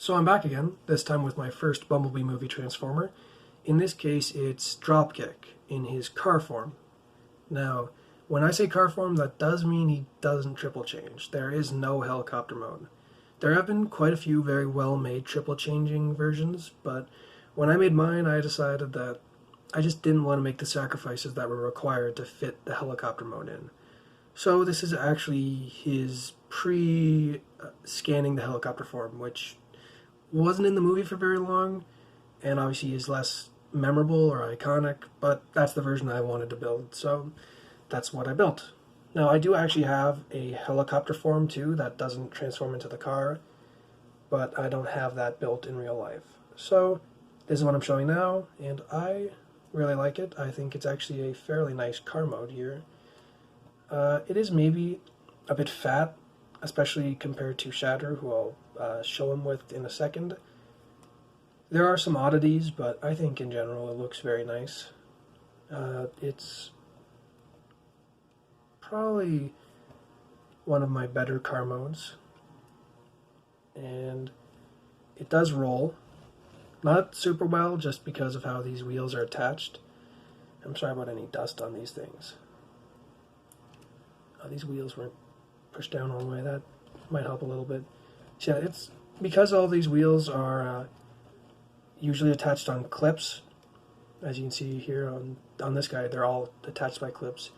So I'm back again, this time with my first Bumblebee movie Transformer. In this case, it's Dropkick in his car form. Now, when I say car form, that does mean he doesn't triple change. There is no helicopter mode. There have been quite a few very well-made triple changing versions, but when I made mine, I decided that I just didn't want to make the sacrifices that were required to fit the helicopter mode in. So this is actually his pre-scanning the helicopter form, which wasn't in the movie for very long, and obviously is less memorable or iconic, but that's the version I wanted to build, so that's what I built. Now, I do actually have a helicopter form too that doesn't transform into the car, but I don't have that built in real life. So this is what I'm showing now, and I really like it. I think it's actually a fairly nice car mode here. It is maybe a bit fat, especially compared to Shatter, who I'll show him with in a second. There are some oddities, but I think in general it looks very nice. It's probably one of my better car modes, and it does roll. Not super well, just because of how these wheels are attached. I'm sorry about any dust on these things. These wheels weren't pushed down all the way. That might help a little bit. So yeah, it's because all these wheels are usually attached on clips. As you can see here on this guy, they're all attached by clips.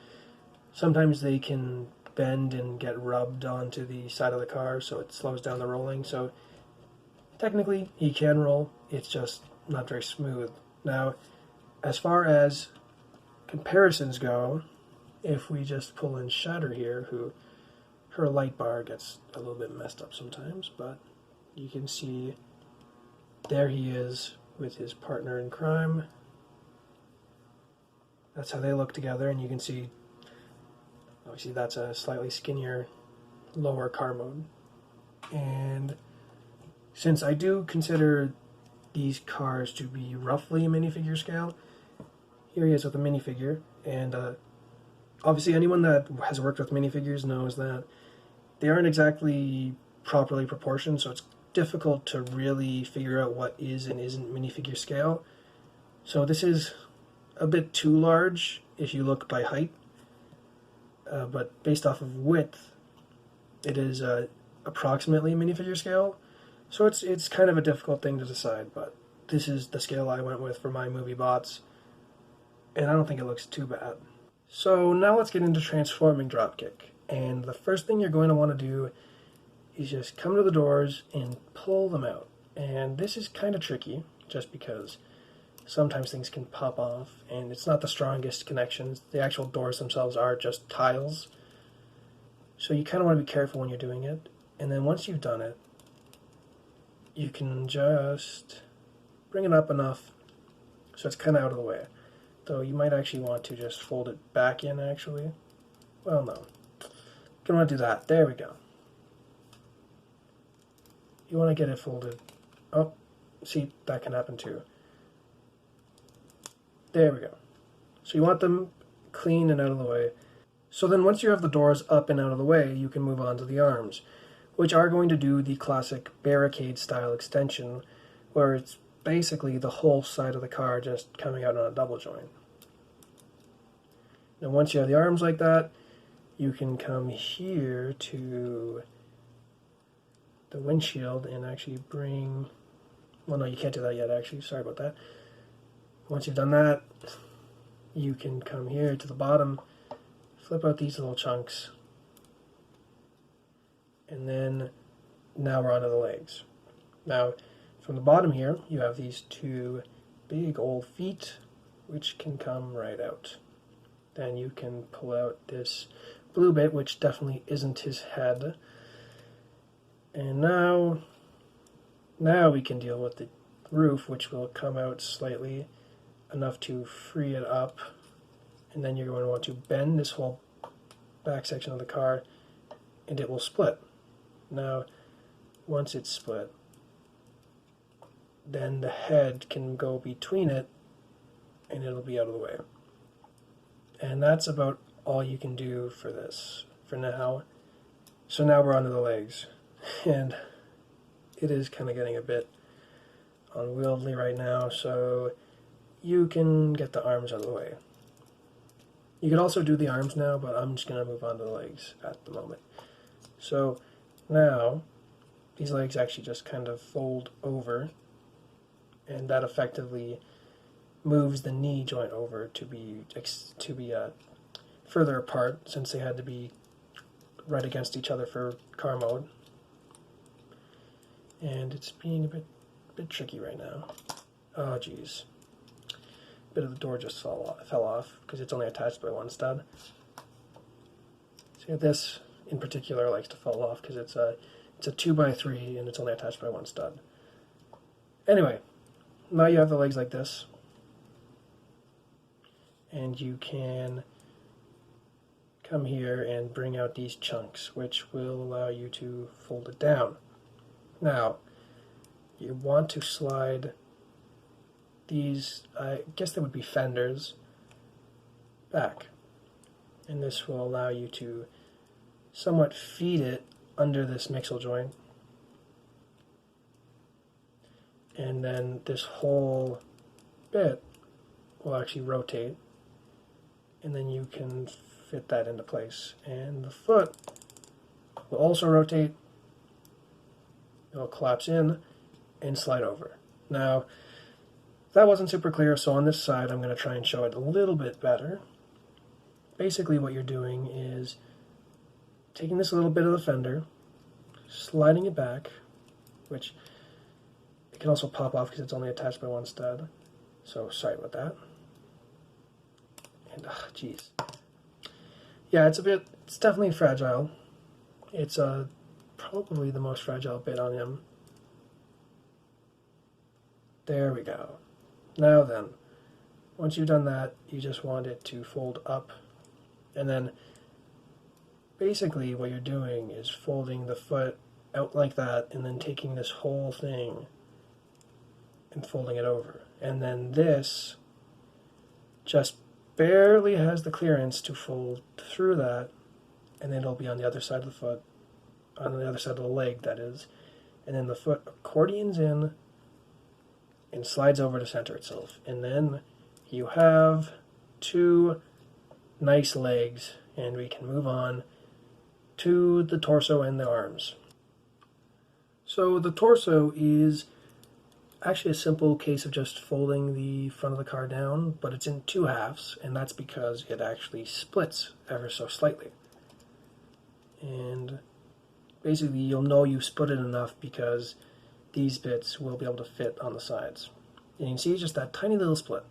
Sometimes they can bend and get rubbed onto the side of the car, so it slows down the rolling. So technically, he can roll. It's just not very smooth. Now, as far as comparisons go, if we just pull in Shatter here, who her light bar gets a little bit messed up sometimes, but you can see there he is with his partner in crime. That's how they look together, and you can see obviously that's a slightly skinnier, lower car mode. And since I do consider these cars to be roughly minifigure scale, here he is with a minifigure, and obviously anyone that has worked with minifigures knows that they aren't exactly properly proportioned, so it's difficult to really figure out what is and isn't minifigure scale. So this is a bit too large if you look by height, but based off of width, it is approximately minifigure scale. So it's kind of a difficult thing to decide, but this is the scale I went with for my movie bots, and I don't think it looks too bad. So now let's get into transforming Dropkick, and the first thing you're going to want to do is just come to the doors and pull them out. And this is kind of tricky, just because sometimes things can pop off, and it's not the strongest connections. The actual doors themselves are just tiles, so you kind of want to be careful when you're doing it. And then once you've done it, you can just bring it up enough so it's kind of out of the way. Though you might actually want to just fold it back in, actually. Well, no. You don't want to do that. There we go. You want to get it folded. Oh, see, that can happen too. There we go. So you want them clean and out of the way. So then once you have the doors up and out of the way, you can move on to the arms, which are going to do the classic barricade style extension, where it's basically the whole side of the car just coming out on a double joint. Now once you have the arms like that, you can come here to the windshield and actually bring, well no, you can't do that yet actually, sorry about that. Once you've done that, you can come here to the bottom, flip out these little chunks, and then now we're onto the legs. Now from the bottom here, you have these two big old feet, which can come right out. Then you can pull out this blue bit, which definitely isn't his head. And now we can deal with the roof, which will come out slightly enough to free it up. And then you're going to want to bend this whole back section of the car, and it will split. Now, once it's split, then the head can go between it, and it'll be out of the way. And that's about all you can do for this, for now. So now we're onto the legs. And it is kind of getting a bit unwieldy right now, so you can get the arms out of the way. You could also do the arms now, but I'm just going to move on to the legs at the moment. So now, these legs actually just kind of fold over, and that effectively moves the knee joint over to be further apart, since they had to be right against each other for car mode. And it's being a bit tricky right now. Oh geez. Bit of the door just fell off because it's only attached by one stud. See, this in particular likes to fall off because it's a 2x3 and it's only attached by one stud. Anyway, now you have the legs like this, and you can come here and bring out these chunks, which will allow you to fold it down. Now, you want to slide these, I guess they would be fenders, back. And this will allow you to somewhat feed it under this mixel joint. And then this whole bit will actually rotate. And then you can fit that into place. And the foot will also rotate. It'll collapse in and slide over. Now, that wasn't super clear, so on this side I'm going to try and show it a little bit better. Basically what you're doing is taking this little bit of the fender, sliding it back, which it can also pop off because it's only attached by one stud. So sorry about that. And geez. Yeah, it's definitely fragile. It's probably the most fragile bit on him. There we go. Now then, once you've done that, you just want it to fold up, and then basically what you're doing is folding the foot out like that, and then taking this whole thing and folding it over. And then this just barely has the clearance to fold through that, and then it'll be on the other side of the foot, on the other side of the leg, that is. And then the foot accordions in and slides over to center itself. And then you have two nice legs, and we can move on to the torso and the arms. So the torso is actually a simple case of just folding the front of the car down, but it's in two halves, and that's because it actually splits ever so slightly. And basically you'll know you've split it enough because these bits will be able to fit on the sides. And you can see just that tiny little split.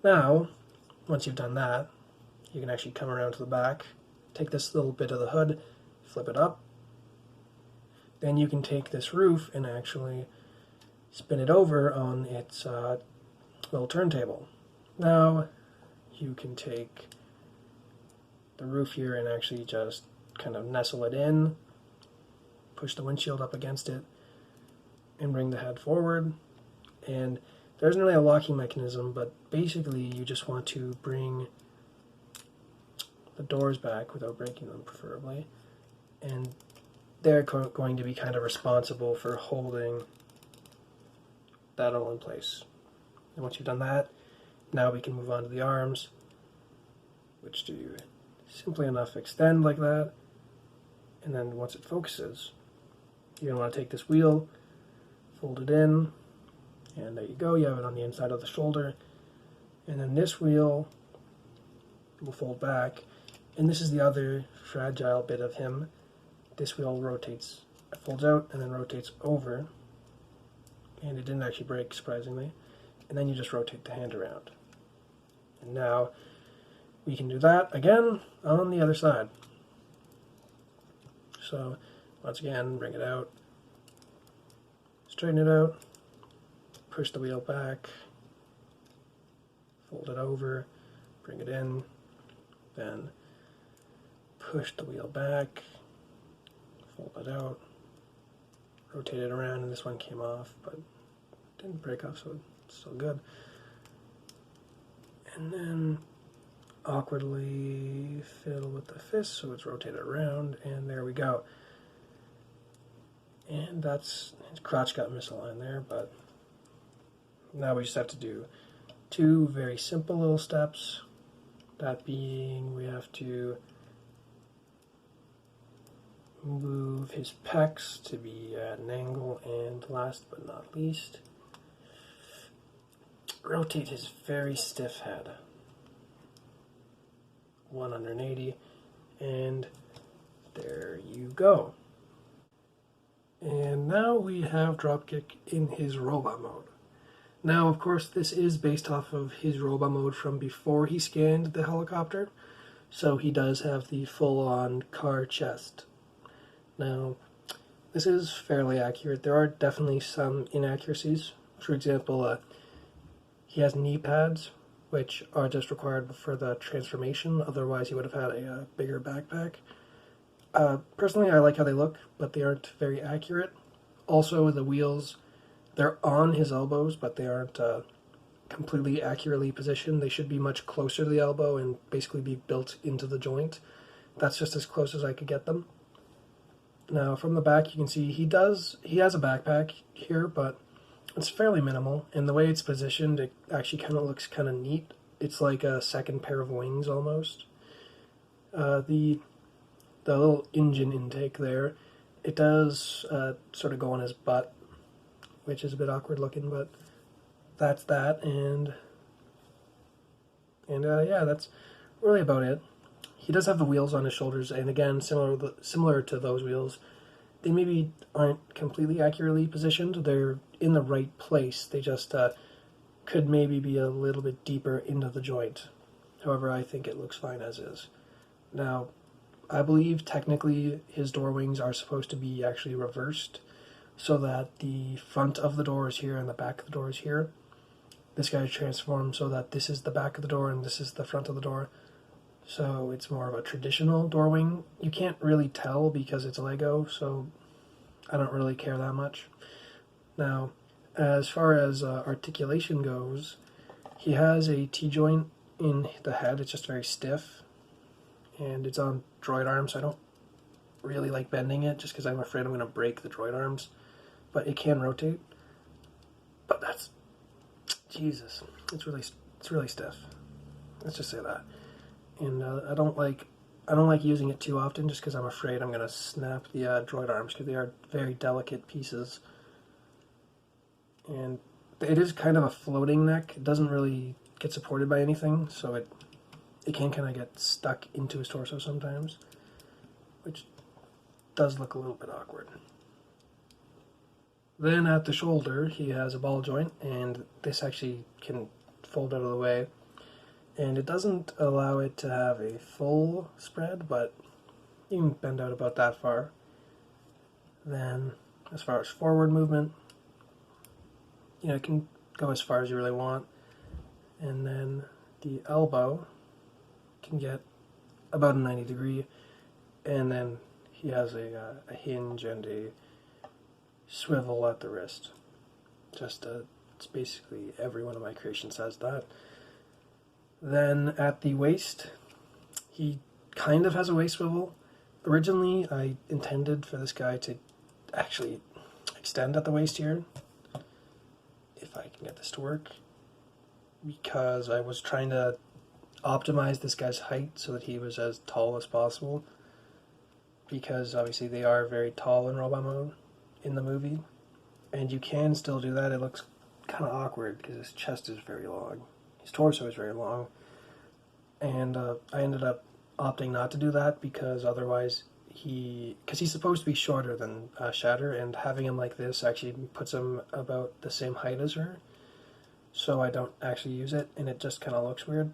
Now, once you've done that, you can actually come around to the back, take this little bit of the hood, flip it up. Then you can take this roof and actually spin it over on its little turntable. Now, you can take the roof here and actually just kind of nestle it in, push the windshield up against it, and bring the head forward. And there isn't really a locking mechanism, but basically you just want to bring the doors back without breaking them, preferably. And they're going to be kind of responsible for holding that all in place. And once you've done that, now we can move on to the arms, which do simply enough extend like that. And then once it focuses, you're going to want to take this wheel, fold it in, and there you go, you have it on the inside of the shoulder. And then this wheel will fold back, and this is the other fragile bit of him. This wheel rotates, folds out, and then rotates over, and it didn't actually break, surprisingly. And then you just rotate the hand around. And now we can do that again on the other side. So once again, bring it out, straighten it out, push the wheel back, fold it over, bring it in, then push the wheel back, fold it out, rotate it around, and this one came off, but didn't break off, so it's still good. And then awkwardly fiddle with the fist so it's rotated around, and there we go. And that's, his crotch got misaligned there, but now we just have to do two very simple little steps. That being, we have to move his pecs to be at an angle, and last but not least, rotate his very stiff head 180, and there you go. And now we have Dropkick in his robot mode. Now, of course, this is based off of his robot mode from before he scanned the helicopter, so he does have the full-on car chest. Now, this is fairly accurate. There are definitely some inaccuracies. For example, he has knee pads, which are just required for the transformation. Otherwise, he would have had a bigger backpack. Personally, I like how they look, but they aren't very accurate. Also, the wheels, they're on his elbows, but they aren't completely accurately positioned. They should be much closer to the elbow and basically be built into the joint. That's just as close as I could get them. Now, from the back, you can see he has a backpack here, but it's fairly minimal. And the way it's positioned, it actually kind of looks kind of neat. It's like a second pair of wings almost. The little engine intake there, it does sort of go on his butt, which is a bit awkward looking, but that's that, and yeah, that's really about it. He does have the wheels on his shoulders, and again, similar to those wheels, they maybe aren't completely accurately positioned. They're in the right place. They just could maybe be a little bit deeper into the joint. However, I think it looks fine as is. Now, I believe technically his door wings are supposed to be actually reversed, so that the front of the door is here and the back of the door is here. This guy is transformed so that this is the back of the door and this is the front of the door. So it's more of a traditional door wing. You can't really tell because it's Lego, so I don't really care that much. Now, as far as articulation goes, he has a T-joint in the head. It's just very stiff, and it's on droid arms, so I don't really like bending it just because I'm afraid I'm going to break the droid arms. But it can rotate. But that's, Jesus, it's really stiff. Let's just say that. And I don't like using it too often just because I'm afraid I'm going to snap the droid arms because they are very delicate pieces. And it is kind of a floating neck. It doesn't really get supported by anything, so it can kind of get stuck into his torso sometimes, which does look a little bit awkward. Then at the shoulder, he has a ball joint, and this actually can fold out of the way. And it doesn't allow it to have a full spread, but you can bend out about that far. Then, as far as forward movement, it can go as far as you really want. And then the elbow can get about a 90 degree, and then he has a hinge and a swivel at the wrist. It's basically every one of my creations has that. Then at the waist, he kind of has a waist swivel. Originally, I intended for this guy to actually extend at the waist here, if I can get this to work, because I was trying to optimize this guy's height so that he was as tall as possible, because obviously they are very tall in robot mode in the movie, and you can still do that. It looks kind of awkward because his chest is very long, his torso is very long, and I ended up opting not to do that because otherwise he's supposed to be shorter than Shatter, and having him like this actually puts him about the same height as her, so I don't actually use it, and it just kind of looks weird.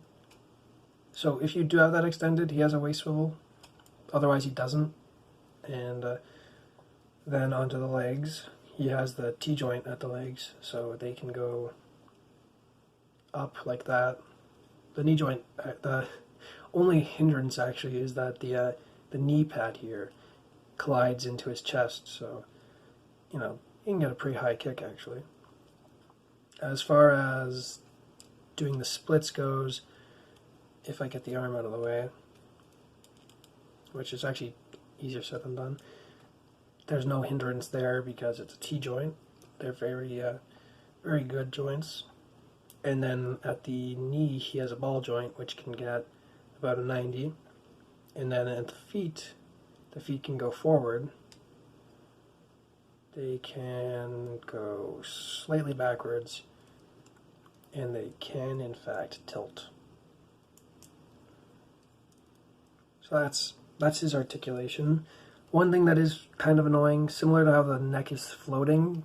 So if you do have that extended, he has a waist swivel, otherwise he doesn't. And then onto the legs, he has the T-joint at the legs, so they can go up like that. The knee joint, the only hindrance actually is that the knee pad here collides into his chest, so you can get a pretty high kick actually. As far as doing the splits goes, if I get the arm out of the way, which is actually easier said than done, there's no hindrance there because it's a T-joint. They're very, very good joints. And then at the knee, he has a ball joint, which can get about a 90. And then at the feet can go forward. They can go slightly backwards, and they can, in fact, tilt. So that's his articulation. One thing that is kind of annoying, similar to how the neck is floating,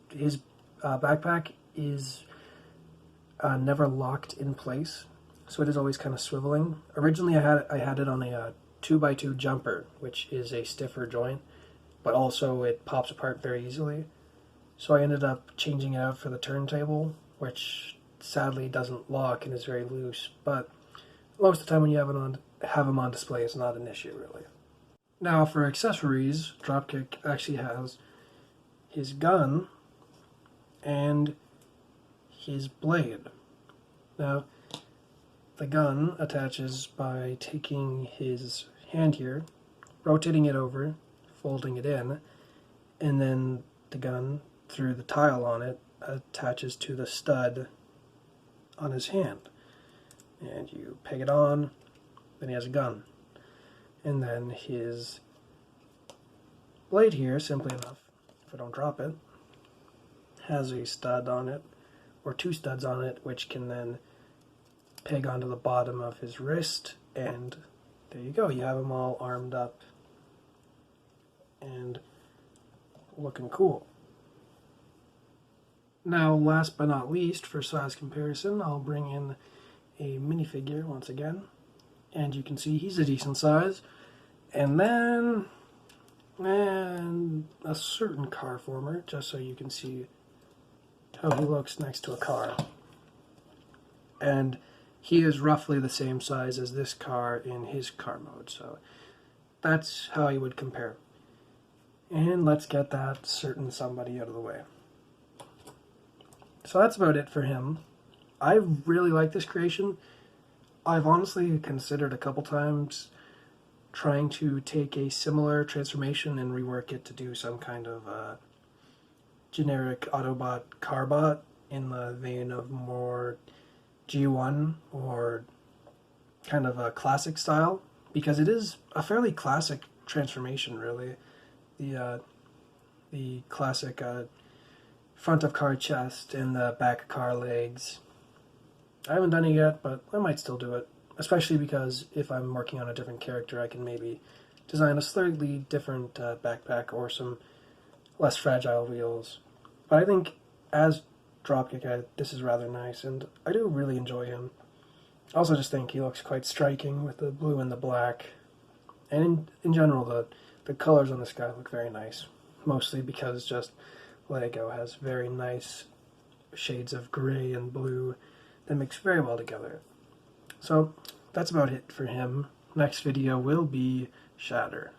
his backpack is never locked in place, so it is always kind of swiveling. Originally, I had it on a 2x2 jumper, which is a stiffer joint, but also it pops apart very easily. So I ended up changing it out for the turntable, which sadly doesn't lock and is very loose. But most of the time when you have them on display, it's not an issue really. Now for accessories, Dropkick actually has his gun and his blade. Now, the gun attaches by taking his hand here, rotating it over, folding it in, and then the gun, through the tile on it, attaches to the stud on his hand. And you peg it on, then he has a gun. And then his blade here, simply enough, if I don't drop it, has a stud on it, or two studs on it, which can then peg onto the bottom of his wrist, and there you go, you have him all armed up and looking cool. Now, last but not least, for size comparison, I'll bring in a minifigure once again, and you can see he's a decent size. And then a certain car former, just so you can see how he looks next to a car. And he is roughly the same size as this car in his car mode, so that's how he would compare. And let's get that certain somebody out of the way. So that's about it for him. I really like this creation. I've honestly considered a couple times trying to take a similar transformation and rework it to do some kind of generic Autobot carbot in the vein of more G1 or kind of a classic style, because it is a fairly classic transformation, really. The classic front of car chest and the back car legs. I haven't done it yet, but I might still do it, especially because if I'm working on a different character, I can maybe design a slightly different backpack or some less fragile wheels. But I think as Dropkick, this is rather nice, and I do really enjoy him. I also just think he looks quite striking with the blue and the black. And in general, the colors on this guy look very nice, mostly because just Lego has very nice shades of gray and blue that mix very well together. So that's about it for him. Next video will be Shatter.